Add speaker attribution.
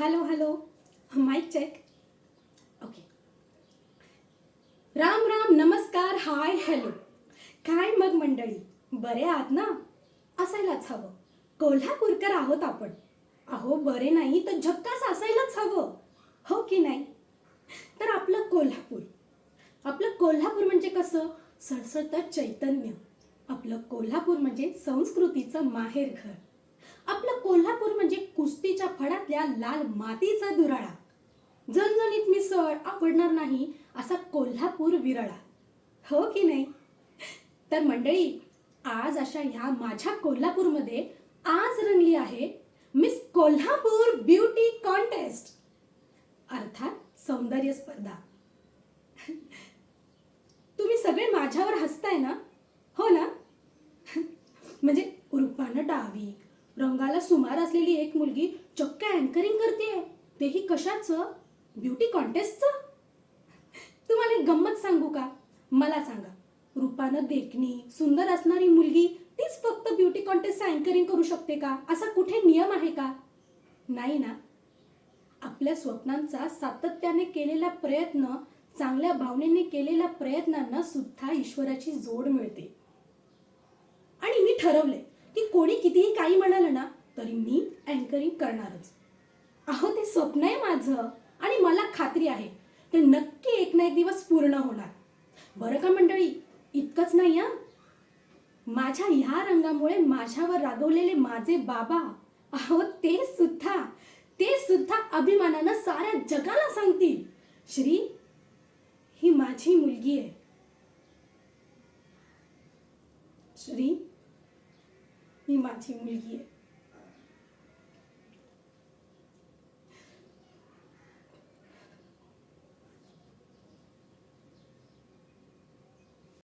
Speaker 1: Hello hello, mike check. Okay. Ram Ram, नमस्कार, hi hello. काय मग मंडळी, बरे आहात ना? असायलाच हवं. कोल्हापूरकर आहोत आपण. अहो बरे नाही तर झक्कास असायलाच हवं, हो की नाही? तर आपलं कोल्हापूर म्हणजे कसं? सळसळतं चैतन्य. आपलं कोल्हापूर म्हणजे संस्कृतीचं माहेरघर. आपलं कोल्हापूर म्हणजे कुस्तीच्या फडातल्या लाल मातीचा दुराळा. झणझणीत मिसळ आवडणार नाही असा कोल्हापूर विरळा, हो की नाही? तर मंडळी, आज अशा ह्या माझ्या कोल्हापूरमध्ये आज रंगली आहे मिस कोल्हापूर ब्युटी कॉन्टेस्ट, अर्थात सौंदर्य स्पर्धा. तुम्ही सगळे माझ्यावर हसताय ना, हो ना? म्हणजे रूपानं डावी, रंगाला सुमार असलेली एक मुलगी चक्क अँकरिंग करतेय, तेही कशाचं? ब्युटी कॉन्टेस्टचं. तुम्हाला एक गंमत सांगू का? मला सांगा, रूपानं देखणी सुंदर असणारी मुलगी तीच फक्त ब्युटी कॉन्टेस्टचं अँकरिंग करू शकते का? असा कुठे नियम आहे का? नाही ना. आपल्या स्वप्नांचा सातत्याने केलेला प्रयत्न, चांगल्या भावनेने केलेल्या प्रयत्नांना सुद्धा ईश्वराची जोड मिळते. आणि मी ठरवलंय की कोणी कितीही काही म्हणालं ना तरी मी अँकरिंग करणारच. अहो ते स्वप्न आहे माझं आणि मला खात्री आहे ते नक्की एक ना एक दिवस पूर्ण होणार. बरं का मंडळी, इतकंच नाही हं. माझ्या ह्या रंगामुळे माझ्यावर रागवलेले माझे बाबा, अहो ते सुद्धा अभिमानानं साऱ्या जगाला सांगतील, श्री, ही माझी मुलगी आहे. श्री, ही माझी मुलगी आहे.